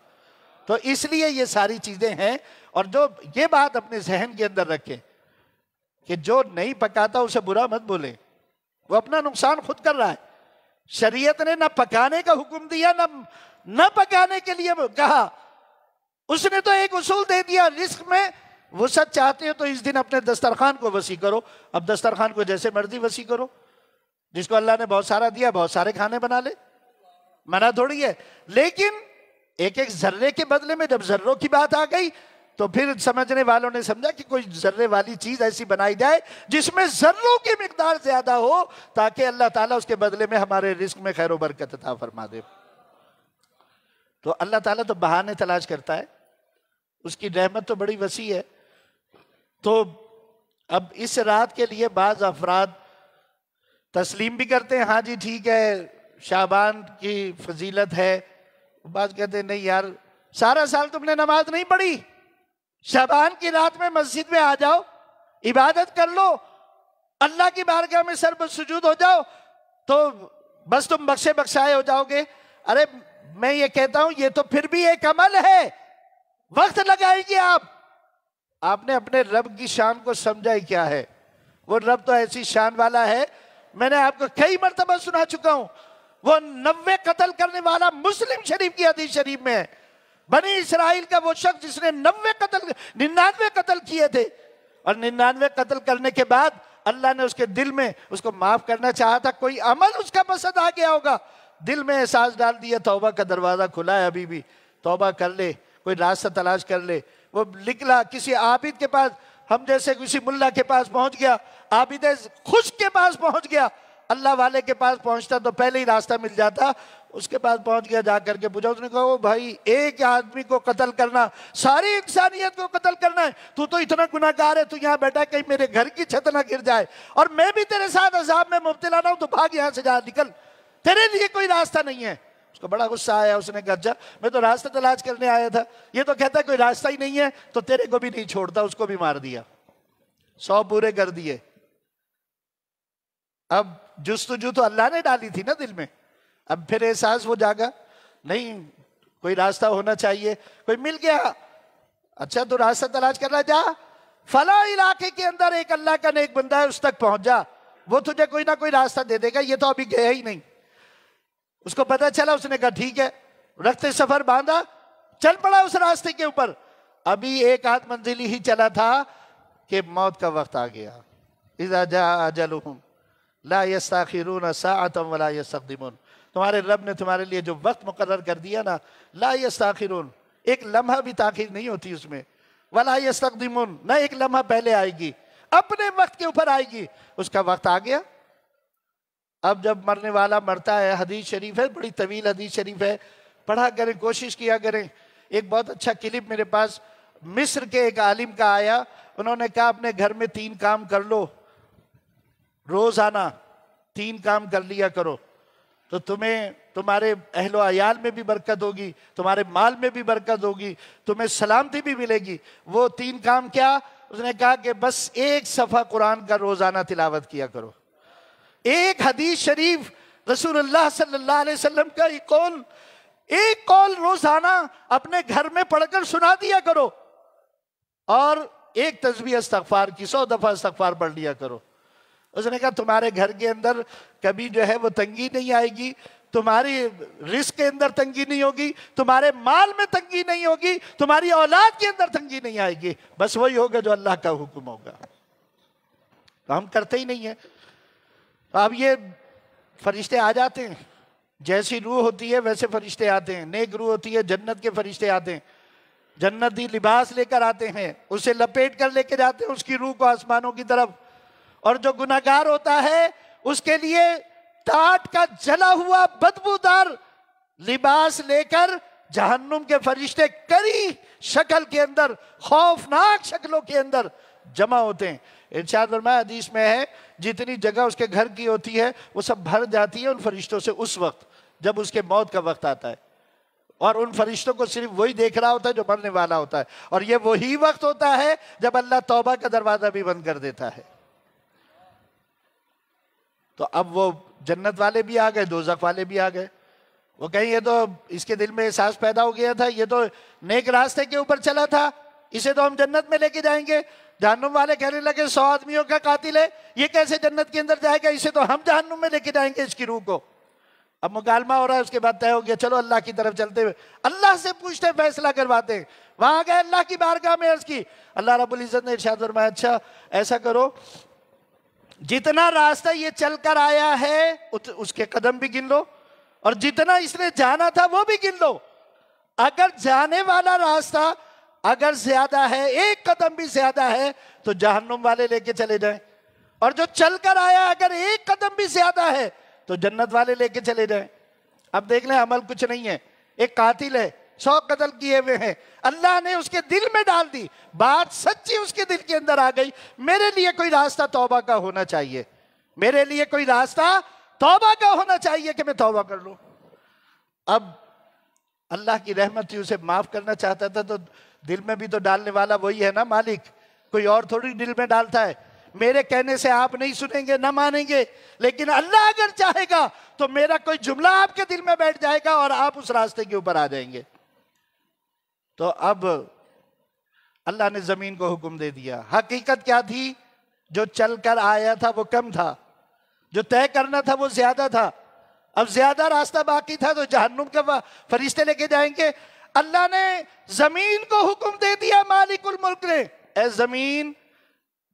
تو اس لیے یہ ساری چیزیں ہیں، اور جو یہ بات اپنے ذہن کے اندر رکھیں کہ جو نہیں پکاتا اسے برا مت بولیں، وہ اپنا نقصان خود کر رہا ہے۔ شریعت نے نہ پکانے کا حکم دیا نہ پکانے کے لیے کہا، اس نے تو ایک اصول دے دیا، رزق میں وسعت چاہتے ہو تو اس دن اپنے دسترخوان کو وسیع کرو۔ اب دسترخوان کو جیسے مرضی وسیع کرو، جس کو اللہ نے بہت سارا دیا بہت سارے کھانے بنا لے، منع تھوڑی ہے۔ لیکن ایک ایک ذرے کے بدلے میں جب ذروں کی بات آ گئی تو پھر سمجھنے والوں نے سمجھا کہ کوئی ذرے والی چیز ایسی بنائی جائے جس میں ذروں کی مقدار زیادہ ہو، تاکہ اللہ تعالیٰ اس کے بدلے میں ہمارے رزق میں خیر و برکت عطا فرما دے۔ تو اللہ تعالیٰ تو بہانے تلاش کرتا ہے، اس کی رحمت تو بڑی وسیع ہے۔ تو اب اس رات کے لیے بعض افراد تسلیم بھی کرتے ہیں، ہاں جی ٹھیک ہے شعبان کی فضیلت ہے، بعض کہتے ہیں نہیں یار سارا سال تم نے نماز نہیں پڑھی، شعبان کی رات میں مسجد میں آ جاؤ، عبادت کر لو، اللہ کی بارگاہ میں سر سجود ہو جاؤ تو بس تم بخشے بخشائے ہو جاؤ گے۔ ارے میں یہ کہتا ہوں یہ تو پھر بھی ایک عمل ہے، وقت لگائیں گے آپ نے اپنے رب کی شان کو سمجھا ہی کیا ہے؟ وہ رب تو ایسی شان والا ہے، میں نے آپ کو کئی مرتبہ سنا چکا ہوں، وہ 90 قتل کرنے والا مسلم شریف کی حدیث شریف میں ہے، بنی اسرائیل کا وہ شخص جس نے 99 قتل کیے تھے، اور 99 قتل کرنے کے بعد اللہ نے اس کے دل میں اس کو معاف کرنا چاہا تھا، کوئی عمل اس کا پسند آ گیا ہوگا، دل میں احساس ڈال دیا توبہ کا دروازہ کھلا ہے، ابھی بھی توبہ کر لے، کوئی راستہ تلاش کر لے، وہ نکلا کسی عابد کے پاس، ہم جیسے کسی ملا کے پاس پہنچ گیا، عابد خشک کے پاس پہنچ گیا، اللہ والے کے پاس پہنچتا تو پہلے ہی راستہ مل جاتا، اس کے پاس پہنچ گیا، جا کر کے پوچھا، اس نے کہا، او بھائی ایک آدمی کو قتل کرنا، ساری انسانیت کو قتل کرنا ہے، تو اتنا گناہگار ہے، تو یہاں بیٹھا کہیں میرے گھر کی چھت نہ گر جائے اور میں بھی تیرے ساتھ عذاب میں مبتلا نہ ہوں، تو بھاگ یہاں سے، جا نکل، تیرے لیے کوئی راستہ نہیں ہے۔ اس کو بڑا غصہ آیا، اس نے کہا اچھا میں تو راستہ تلاش کرنے آیا تھا، یہ تو کہتا ہے کوئی راستہ ہی نہیں ہے، تو تیرے کو بھی نہیں چھوڑتا، اس کو بھی مار دیا، 100 پورے کر دیے۔ اب جستجو تو اللہ نے ڈالی تھی نا دل میں، اب پھر احساس وہ جاگا، نہیں کوئی راستہ ہونا چاہیے، کوئی مل گیا، اچھا تو راستہ تلاش کر رہا، جا فلاں علاقے کے اندر ایک اللہ کا نیک بندہ ہے، اس تک پہنچ جا، وہ تجھے کوئی نہ کوئی راستہ دے دے گا، یہ تو ابھی گیا ہی نہیں۔ اس کو پتا چلا، اس نے کہا ٹھیک ہے، رخت سفر باندھا، چل پڑا اس راستے کے اوپر، ابھی ایک آدھ منزل ہی چلا تھا کہ موت کا وقت آ گیا، اذا جاء اجلهم لا يستاخرون ساعة ولا يستقدمون، تمہارے رب نے تمہارے لیے جو وقت مقرر کر دیا نا، لا يستاخرون، ایک لمحہ بھی تاخیر نہیں ہوتی اس میں، ولا يستقدمون، نہ ایک لمحہ پہلے آئے گی، اپنے وقت کے اوپر آئے گی، اس کا وقت آ گیا۔ اب جب مرنے والا مرتا ہے، حدیث شریف ہے، بڑی طویل حدیث شریف ہے، پڑھا کریں، کوشش کیا کریں۔ ایک بہت اچھا کلپ میرے پاس مصر کے ایک عالم کا آیا، انہوں نے کہا اپنے گھر میں 3 کام کر لو، روزانہ 3 کام کر لیا کرو، تو تمہیں تمہارے اہل و عیال میں بھی برکت ہوگی، تمہارے مال میں بھی برکت ہوگی، تمہیں سلامتی بھی ملے گی۔ وہ 3 کام کیا؟ اس نے کہا کہ بس 1 صفحہ قرآن کا روزانہ تلاوت کیا کرو، ایک حدیث شریف رسول اللہ صلی اللہ علیہ وسلم کا ایک قول روزانہ اپنے گھر میں پڑھ کر سنا دیا کرو، اور ایک تسبیح استغفار کی 100 دفعہ استغفار پڑھ لیا کرو۔ اس نے کہا تمہارے گھر کے اندر کبھی جو ہے وہ تنگی نہیں آئے گی، تمہاری رزق کے اندر تنگی نہیں ہوگی، تمہارے مال میں تنگی نہیں ہوگی، تمہاری اولاد کے اندر تنگی نہیں آئے گی، بس وہی ہوگا جو اللہ کا حکم ہوگا۔ تو ہم کرتے ہی نہیں ہیں۔ اب یہ فرشتے آ جاتے ہیں، جیسی روح ہوتی ہے ویسے فرشتے آتے ہیں، نیک روح ہوتی ہے جنت کے فرشتے آتے ہیں، جنتی لباس لے کر آتے ہیں، اسے لپیٹ کر لے کے جاتے ہیں اس کی روح کو آسمانوں کی طرف، اور جو گناہگار ہوتا ہے اس کے لیے ٹاٹ کا جلا ہوا بدبودار لباس لے کر جہنم کے فرشتے کری شکل کے اندر، خوفناک شکلوں کے اندر جمع ہوتے ہیں۔ ارشاد فرمایا حدیث میں ہے جتنی جگہ اس کے گھر کی ہوتی ہے وہ سب بھر جاتی ہے ان فرشتوں سے اس وقت جب اس کے موت کا وقت آتا ہے، اور ان فرشتوں کو صرف وہی دیکھ رہا ہوتا ہے جو مرنے والا ہوتا ہے، اور یہ وہی وقت ہوتا ہے جب اللہ توبہ کا دروازہ بھی بند کر دیتا ہے۔ تو اب وہ جنت والے بھی آ گئے، دوزخ والے بھی آ گئے، وہ کہیں یہ تو اس کے دل میں احساس پیدا ہو گیا تھا، یہ تو نیک راستے کے اوپر چلا تھا، اسے تو ہم جنت میں لے کے جائیں گے۔ جہنم والے کہنے لگے 100 آدمیوں کا قاتل ہے، یہ کیسے جنت کے اندر جائے گا، اسے تو ہم جہنم میں لے کے جائیں گے اس کی روح کو۔ اب مکالمہ ہو رہا ہے، اس کے بعد طے ہو گیا چلو اللہ کی طرف چلتے ہوئے اللہ سے پوچھتے فیصلہ کرواتے ہیں۔ وہاں گئے اللہ کی بارگاہ میں عرض کی، اللہ رب العزت نے ارشاد فرمایا اچھا ایسا کرو جتنا راستہ یہ چل کر آیا ہے اس کے قدم بھی گن لو، اور جتنا اس نے جانا تھا وہ بھی گن لو، اگر جانے والا راستہ اگر زیادہ ہے، 1 قدم بھی زیادہ ہے تو جہنم والے لے کے چلے جائیں، اور جو چل کر آیا اگر 1 قدم بھی زیادہ ہے تو جنت والے لے کے چلے جائیں۔ اب دیکھ لیں عمل کچھ نہیں ہے، ایک قاتل ہے 100 قتل کیے ہوئے ہیں، اللہ نے اس کے دل میں ڈال دی، بات سچی اس کے دل کے اندر آ گئی، میرے لیے کوئی راستہ توبہ کا ہونا چاہیے، میرے لیے کوئی راستہ توبہ کا ہونا چاہیے کہ میں توبہ کر لوں۔ اب اللہ کی رحمت تھی، اسے معاف کرنا چاہتا تھا تو دل میں بھی تو ڈالنے والا وہی ہے نا مالک، کوئی اور تھوڑی دل میں ڈالتا ہے۔ میرے کہنے سے آپ نہیں سنیں گے، نہ مانیں گے، لیکن اللہ اگر چاہے گا تو میرا کوئی جملہ آپ کے دل میں بیٹھ جائے گا اور آپ اس راستے کے اوپر آ جائیں گے۔ تو اب اللہ نے زمین کو حکم دے دیا، حقیقت کیا تھی؟ جو چل کر آیا تھا وہ کم تھا، جو طے کرنا تھا وہ زیادہ تھا، اب زیادہ راستہ باقی تھا تو جہنم کے فرشتے لے کے جائیں گے۔ اللہ نے زمین کو حکم دے دیا، مالک الملک نے، اے زمین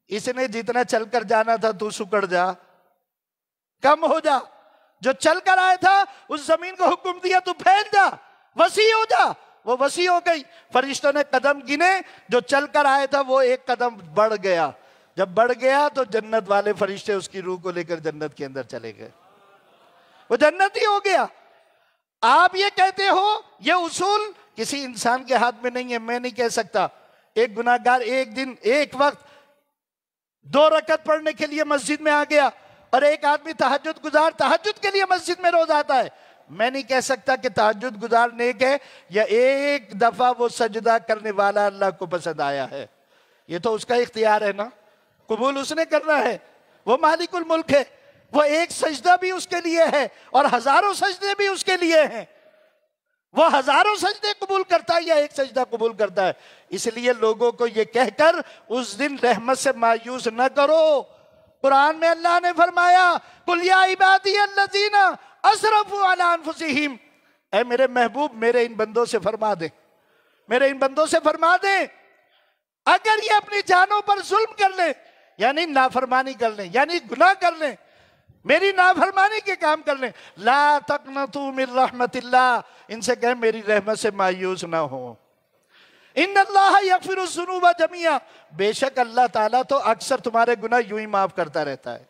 اس نے جتنا چل کر جانا تھا تو سکڑ جا، کم ہو جا، جو چل کر آیا تھا اس زمین کو حکم دیا تو پھیل جا، وسیع ہو جا، وہ وسیع ہو گئی۔ فرشتوں نے قدم گنے، جو چل کر آیا تھا وہ ایک قدم بڑھ گیا، جب بڑھ گیا تو جنت والے فرشتے اس کی روح کو لے کر جنت کے اندر چلے گئے، وہ جنت ہی ہو گیا۔ آپ یہ کہتے ہو، یہ اصول کسی انسان کے ہاتھ میں نہیں ہے، میں نہیں کہہ سکتا۔ ایک گناہگار ایک دن ایک وقت 2 رکعت پڑھنے کے لیے مسجد میں آ گیا، اور ایک آدمی تہجد گزار تہجد کے لیے مسجد میں روز آتا ہے، میں نہیں کہہ سکتا کہ تہجد گزار نیک ہے یا ایک دفعہ وہ سجدہ کرنے والا اللہ کو پسند آیا ہے، یہ تو اس کا اختیار ہے نا، قبول اس نے کرنا ہے، وہ مالک الملک ہے، وہ ایک سجدہ بھی اس کے لیے ہے اور ہزاروں سجدے بھی اس کے لیے ہیں، وہ ہزاروں سجدے قبول کرتا ہے یا ایک سجدہ قبول کرتا ہے۔ اس لیے لوگوں کو یہ کہہ کر اس دن رحمت سے مایوس نہ کرو۔ قرآن میں اللہ نے فرمایا قُلْ يَا عِبَادِيَ الَّذِينَ أَسْرَفُوا عَلَىٰ أَنفُسِهِمْ، اے میرے محبوب میرے ان بندوں سے فرما دیں، میرے ان بندوں سے فرما دیں، اگر یہ اپنی جانوں پر ظلم کر لیں، یعنی نافرمانی کر لیں، یعنی گناہ کر لیں، میری نافرمانی کے کام کر لیں، لا تقنطوا من رحمت اللہ، ان سے کہیں میری رحمت سے مایوس نہ ہو، ان اللہ یغفر الذنوب جميعا، بے شک اللہ تعالیٰ تو اکثر تمہارے گناہ یوں ہی معاف کرتا رہتا ہے،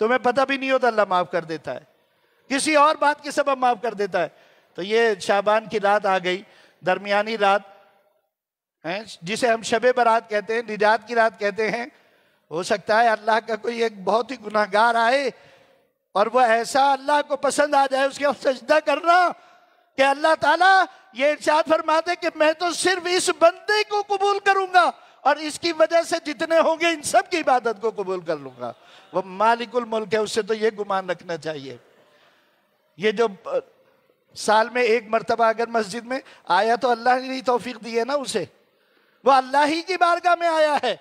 تمہیں پتہ بھی نہیں ہوتا اللہ معاف کر دیتا ہے، کسی اور بات کے سبب معاف کر دیتا ہے۔ تو یہ شعبان کی رات آ گئی، درمیانی رات جسے ہم شب برات کہتے ہیں، نجات کی رات کہتے ہیں۔ ہو سکتا ہے اللہ کا کوئی ایک بہت ہی گناہگار آئے اور وہ ایسا اللہ کو پسند آ جائے اس کے سجدہ کرنا کہ اللہ تعالیٰ یہ ارشاد فرماتے کہ میں تو صرف اس بندے کو قبول کروں گا اور اس کی وجہ سے جتنے ہوں گے ان سب کی عبادت کو قبول کر لوں گا، وہ مالک الملک ہے، اس سے تو یہ گمان رکھنا چاہیے۔ یہ جو سال میں ایک مرتبہ اگر مسجد میں آیا تو اللہ نے توفیق دی ہے نا اسے، وہ اللہ ہی کی بارگاہ میں آیا ہے،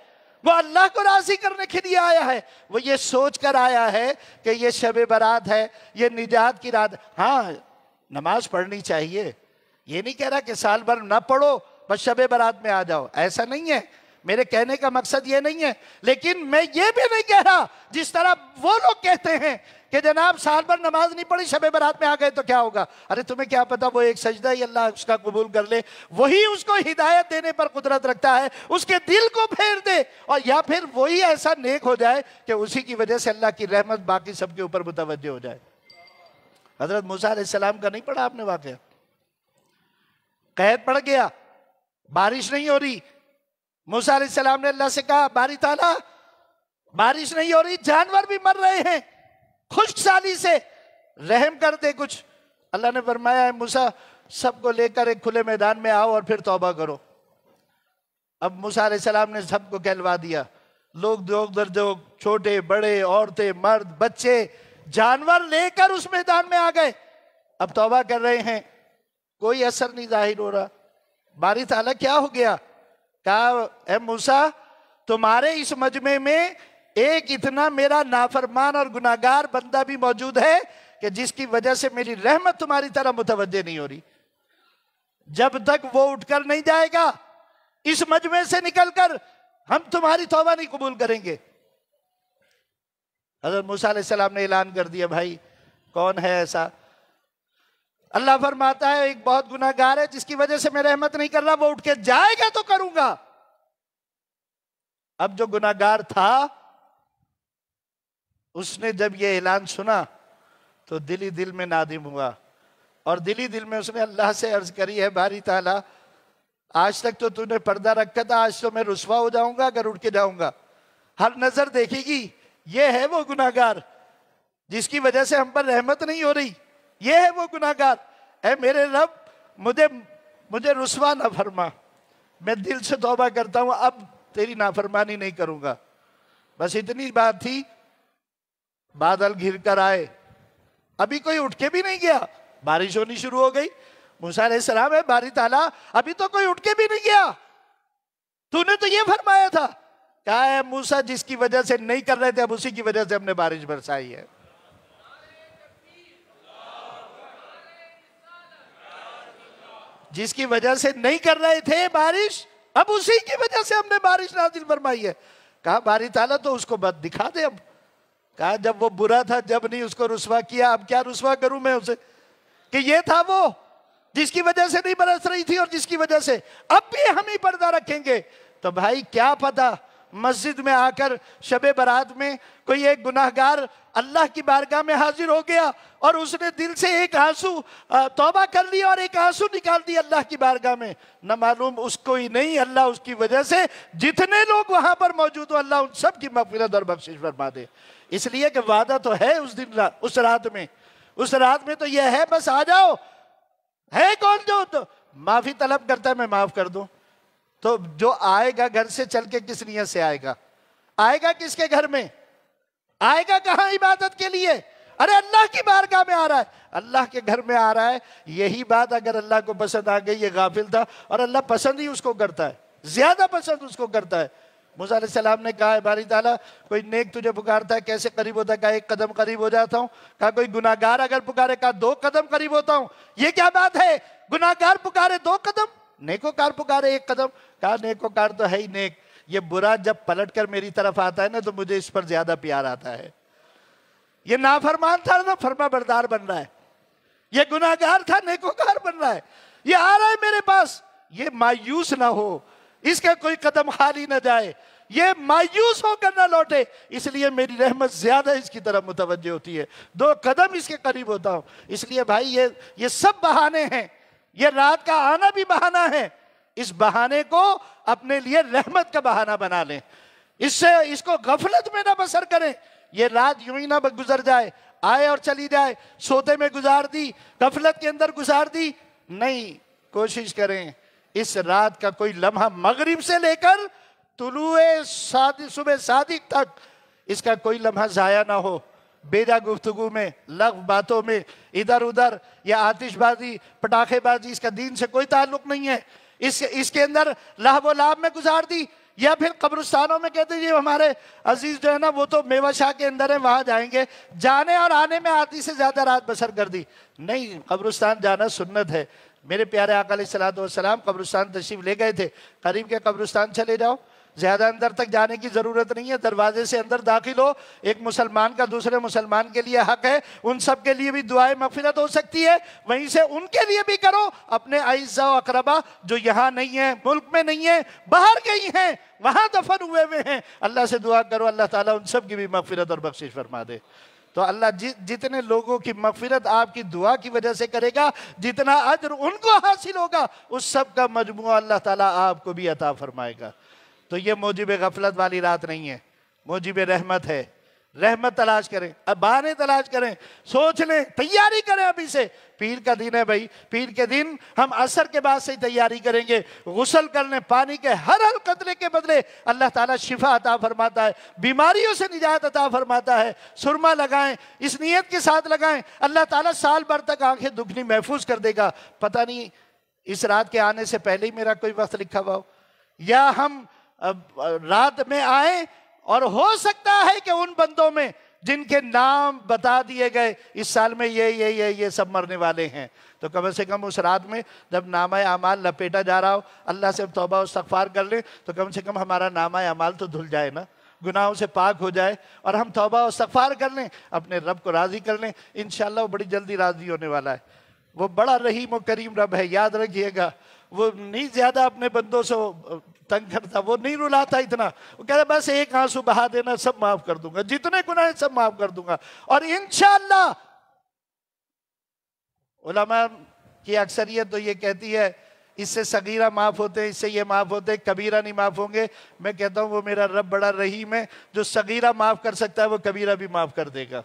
وہ اللہ کو راضی کرنے کے لیے آیا ہے، وہ یہ سوچ کر آیا ہے کہ یہ شب برات ہے، یہ نجات کی رات۔ ہاں نماز پڑھنی چاہیے، یہ نہیں کہہ رہا کہ سال بھر نہ پڑھو بس شب برات میں آ جاؤ، ایسا نہیں ہے، میرے کہنے کا مقصد یہ نہیں ہے، لیکن میں یہ بھی نہیں کہہ رہا جس طرح وہ لوگ کہتے ہیں کہ جناب سال بھر نماز نہیں پڑھی شب برات میں آ گئے تو کیا ہوگا، ارے تمہیں کیا پتا وہ ایک سجدہ ہی اللہ اس کا قبول کر لے، وہی اس کو ہدایت دینے پر قدرت رکھتا ہے، اس کے دل کو پھیر دے، اور یا پھر وہی ایسا نیک ہو جائے کہ اسی کی وجہ سے اللہ کی رحمت باقی سب کے اوپر متوجہ ہو جائے۔ حضرت موسیٰ علیہ السلام کا نہیں پڑھا آپ نے واقعہ؟ قحط پڑ گیا، بارش نہیں ہو رہی، موسیٰ علیہ السلام نے اللہ سے کہا باری تعالیٰ بارش نہیں ہو رہی، جانور بھی مر رہے ہیں، خشک سالی سے رحم کر دے کچھ۔ اللہ نے فرمایا موسیٰ سب کو لے کر ایک کھلے میدان میں آؤ اور پھر توبہ کرو۔ اب موسیٰ علیہ السلام نے سب کو کہلوا دیا، لوگ جو چھوٹے بڑے عورتیں مرد بچے جانور لے کر اس میدان میں آ گئے، اب توبہ کر رہے ہیں، کوئی اثر نہیں ظاہر ہو رہا۔ باری تعالیٰ کیا ہو گیا؟ کہا اے موسیٰ تمہارے اس مجمع میں ایک اتنا میرا نافرمان اور گناہگار بندہ بھی موجود ہے کہ جس کی وجہ سے میری رحمت تمہاری طرح متوجہ نہیں ہو رہی، جب تک وہ اٹھ کر نہیں جائے گا اس مجمع سے نکل کر ہم تمہاری توبہ نہیں قبول کریں گے۔ حضرت موسیٰ علیہ السلام نے اعلان کر دیا بھائی کون ہے ایسا؟ اللہ فرماتا ہے ایک بہت گناہگار ہے جس کی وجہ سے میں رحمت نہیں کر رہا، وہ اٹھ کے جائے گا تو کروں گا۔ اب جو گناہگار تھا اس نے جب یہ اعلان سنا تو دل ہی دل میں نادم ہوا، اور دل ہی دل میں اس نے اللہ سے عرض کری ہے باری تعالیٰ آج تک تو نے پردہ رکھا تھا، آج تو میں رسوا ہو جاؤں گا اگر اٹھ کے جاؤں گا، ہر نظر دیکھے گی یہ ہے وہ گناہگار جس کی وجہ سے ہم پر رحمت نہیں ہو رہی، یہ ہے وہ گناہگار۔ اے میرے رب مجھے رسوا نہ فرما، میں دل سے توبہ کرتا ہوں، اب تیری نافرمانی نہیں کروں گا۔ بس اتنی بات تھی، بادل گھر کر آئے، ابھی کوئی اٹھ کے بھی نہیں گیا، بارش ہونی شروع ہو گئی۔ موسیٰ علیہ السلام ہے باری تعالیٰ ابھی تو کوئی اٹھ کے بھی نہیں گیا، تو نے تو یہ فرمایا تھا کہا ہے موسیٰ جس کی وجہ سے نہیں کر رہے تھے اب اسی کی وجہ سے ہم نے بارش برسائی ہے. جس کی وجہ سے نہیں کر رہے تھے بارش اب اسی کی وجہ سے ہم نے بارش نازل فرمائی ہے. کہا باری تعالیٰ تو اس کو بد دکھا دے. اب کہا جب وہ برا تھا جب نہیں اس کو رسوا کیا اب کیا رسوا کروں میں اسے کہ یہ تھا وہ جس کی وجہ سے نہیں برس رہی تھی اور جس کی وجہ سے اب بھی ہم ہی پردہ رکھیں گے. تو بھائی کیا پتا مسجد میں آ کر شب برات میں کوئی ایک گناہگار اللہ کی بارگاہ میں حاضر ہو گیا اور اس نے دل سے ایک آنسو توبہ کر لیا اور ایک آنسو نکال دیا اللہ کی بارگاہ میں. نہ معلوم اس کو ہی نہیں اللہ اس کی وجہ سے جتنے لوگ وہاں پر موجود ہو اللہ ان سب کی مغفرت اور بخشش فرما دے. اس لیے کہ وعدہ تو ہے اس دن اس رات میں تو یہ ہے بس آ جاؤ. ہے کون جو معافی طلب کرتا ہے میں معاف کر دوں. تو جو آئے گا گھر سے چل کے کس نیت سے آئے گا؟ آئے گا کس کے گھر میں؟ آئے گا کہاں عبادت کے لیے؟ ارے اللہ کی بارگاہ میں آ رہا ہے اللہ کے گھر میں آ رہا ہے. یہی بات اگر اللہ کو پسند آ گئی یہ غافل تھا اور اللہ پسند ہی اس کو کرتا ہے زیادہ پسند اس کو کرتا ہے. موسیٰ علیہ السلام نے کہا ہے باری تعالیٰ کوئی نیک تجھے پکارتا ہے کیسے قریب ہوتا ہے؟ کہا 1 قدم قریب ہو جاتا ہوں. کہا کوئی گناہگار اگر پکارے کہا 2 قدم قریب ہوتا ہوں. یہ کیا بات ہے گناہگار پکارے 2 قدم نیکوکار پکارے 1 قدم. کہا نیکوکار تو ہے ہی نیک یہ برا جب پلٹ کر میری طرف آتا ہے نا تو مجھے اس پر زیادہ پیار آتا ہے. یہ نافرمان تھا نا فرما بردار بن رہا ہے. یہ گناہگار تھا نیکوکار بن رہا ہے. یہ آ رہا ہے میرے پاس یہ مایوس نہ ہو اس کا کوئی قدم خالی نہ جائے یہ مایوس ہو کر نہ لوٹے. اس لیے میری رحمت زیادہ اس کی طرف متوجہ ہوتی ہے 2 قدم اس کے قریب ہوتا ہوں. اس لیے بھائی یہ سب بہانے ہیں. یہ رات کا آنا بھی بہانہ ہے. اس بہانے کو اپنے لیے رحمت کا بہانہ بنا لیں. اس کو غفلت میں نہ بسر کریں. یہ رات یوں ہی نہ گزر جائے آئے اور چلی جائے سوتے میں گزار دی غفلت کے اندر گزار دی. نہیں کوشش کریں اس رات کا کوئی لمحہ مغرب سے لے کر طلوع صبح صادق تک اس کا کوئی لمحہ ضائع نہ ہو. بیجا گفتگو میں لغو باتوں میں ادھر ادھر یا آتش بازی پٹاخے بازی اس کا دین سے کوئی تعلق نہیں ہے. اس کے اندر لہو و لعب میں گزار دی یا پھر قبرستانوں میں کہتے ہیں ہمارے عزیز جو ہے نا وہ تو میوہ شاہ کے اندر ہیں وہاں جائیں گے جانے اور آنے میں آدھی سے زیادہ رات بسر کر دی. نہیں قبرستان جانا سنت ہے. میرے پیارے آقا علیہ السلام قبرستان تشریف لے گئے تھے. قریب کے قبرستان چلے جاؤ زیادہ اندر تک جانے کی ضرورت نہیں ہے. دروازے سے اندر داخل ہو ایک مسلمان کا دوسرے مسلمان کے لیے حق ہے. ان سب کے لیے بھی دعائیں مغفرت ہو سکتی ہے وہیں سے ان کے لیے بھی کرو. اپنے اعزاء و اقربا جو یہاں نہیں ہیں ملک میں نہیں ہیں باہر گئی ہیں وہاں دفن ہوئے ہیں اللہ سے دعا کرو اللہ تعالیٰ ان سب کی بھی مغفرت اور بخشش فرما دے. تو اللہ جتنے لوگوں کی مغفرت آپ کی دعا کی وجہ سے کرے گا جتنا اجر ان کو حاصل ہوگا اس سب کا مجموعہ اللہ تعالیٰ آپ کو بھی عطا فرمائے گا. تو یہ موجب غفلت والی رات نہیں ہے موجب رحمت ہے. رحمت تلاش کریں اب بہانے تلاش کریں سوچ لیں تیاری کریں ابھی سے. پیر کا دن ہے بھائی پیر کے دن ہم عصر کے بعد سے ہی تیاری کریں گے. غسل کر لیں پانی کے ہر قطرے کے بدلے اللہ تعالیٰ شفا عطا فرماتا ہے بیماریوں سے نجات عطا فرماتا ہے. سرما لگائیں اس نیت کے ساتھ لگائیں اللہ تعالیٰ سال بھر تک آنکھیں دکھنی محفوظ کر دے گا. پتہ نہیں اس رات کے آنے سے پہلے ہی میرا کوئی وقت لکھا ہوا ہو یا ہم رات میں آئیں اور ہو سکتا ہے کہ ان بندوں میں جن کے نام بتا دیے گئے اس سال میں یہ سب مرنے والے ہیں. تو کم سے کم اس رات میں جب نامہ اعمال لپیٹا جا رہا ہو اللہ سے توبہ و استغفار کر لیں تو کم سے کم ہمارا نامہ اعمال تو دھل جائے نا گناہوں سے پاک ہو جائے اور ہم توبہ و استغفار کر لیں اپنے رب کو راضی کر لیں. انشاءاللہ وہ بڑی جلدی راضی ہونے والا ہے. وہ بڑا رحیم و کریم رب ہے یاد رکھیے گا. وہ نہیں زیادہ اپنے بندوں سے تنگ کرتا وہ نہیں رلاتا اتنا. وہ کہتا بس ایک آنسو بہا دینا سب معاف کر دوں گا جتنے گناہ سب معاف کر دوں گا. اور انشاءاللہ علماء کی اکثریت تو یہ کہتی ہے اس سے صغیرہ معاف ہوتے ہیں اس سے یہ معاف ہوتے ہیں کبیرہ نہیں معاف ہوں گے. میں کہتا ہوں وہ میرا رب بڑا رحیم ہے جو صغیرہ معاف کر سکتا ہے وہ کبیرہ بھی معاف کر دے گا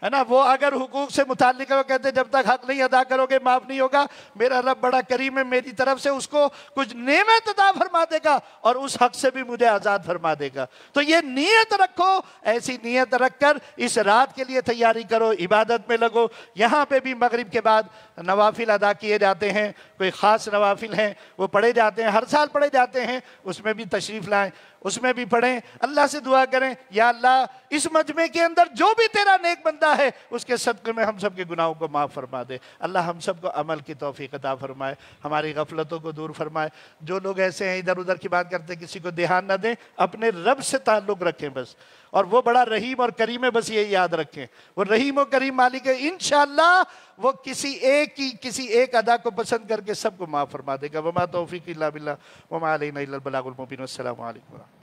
ہے نا. وہ اگر حقوق سے متعلق ہے وہ کہتے ہیں جب تک حق نہیں ادا کرو گے معاف نہیں ہوگا. میرا رب بڑا کریم ہے میری طرف سے اس کو کچھ نعمت عطا فرما دے گا اور اس حق سے بھی مجھے آزاد فرما دے گا. تو یہ نیت رکھو ایسی نیت رکھ کر اس رات کے لیے تیاری کرو عبادت میں لگو. یہاں پہ بھی مغرب کے بعد نوافل ادا کیے جاتے ہیں کوئی خاص نوافل ہیں وہ پڑھے جاتے ہیں ہر سال پڑھے جاتے ہیں اس میں بھی تشریف لائیں. اس میں بھی پڑھیں، اللہ سے دعا کریں یا اللہ اس مجمع کے اندر جو بھی تیرا نیک بندہ ہے اس کے صدقے میں ہم سب کے گناہوں کو معاف فرما دے۔ اللہ ہم سب کو عمل کی توفیق عطا فرمائے، ہماری غفلتوں کو دور فرمائے۔ جو لوگ ایسے ہیں ادھر ادھر کی بات کرتے کسی کو دھیان نہ دیں، اپنے رب سے تعلق رکھیں بس، اور وہ بڑا رحیم اور کریم ہے، بس یہ یاد رکھیں وہ رحیم و کریم مالک ہے، انشاءاللہ وہ کسی ایک ادا کو پسند کر کے سب کو معاف فرما دے گا۔ وما توفیق الا باللہ وما علینا الا البلاغ المبین۔ والسلام علیکم۔